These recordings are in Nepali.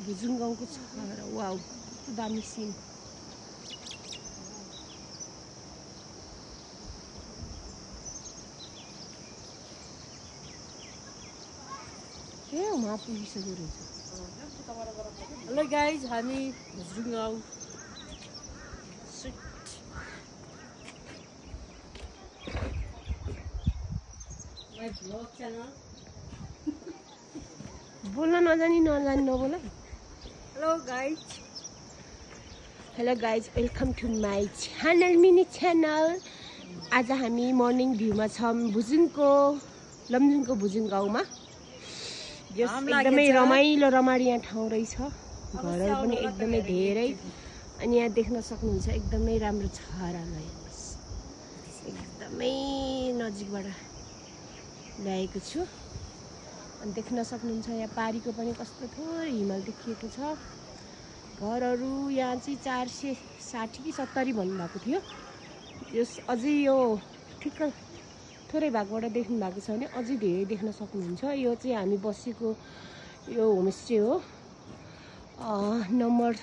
भुजुङगाउँको छहरा वाउ दामी सिन ए वहाँ पुगिसक्यो रहेछ हेलो गाइज हामी भुजुङगाउँ बोल्न नजानी नबोल hello guys welcome to my channel Mini channel आज हामी मर्निङ भ्यूमा छौँ भुजुङको लमजुङको भुजुङ गाउँमा एकदमै रमाइलो रमाडिलो ठाउँ रहेछ घरहरू पनि एकदमै धेरै अनि यहाँ देख्न सक्नुहुन्छ एकदमै राम्रो छहरालाई एकदमै नजिकबाट ल्याएको छु अनि देख्न सक्नुहुन्छ यहाँ पारीको पनि कस्तो थोरै हिमाल देखिएको छ घरहरू यहाँ चाहिँ 460 कि 70 भन्नुभएको थियो यस अझै यो ठिक्क थोरै भागबाट देख्नु भएको छ भने अझै धेरै देख्न सक्नुहुन्छ यो चाहिँ हामी बसेको यो होमस्टे हो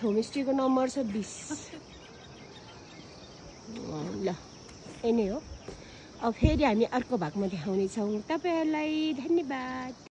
होमस्टेको नम्बर छ 20 ल यही नै हो अब फेरि हामी अर्को भागमा देखाउनेछौँ तपाईहरुलाई धन्यवाद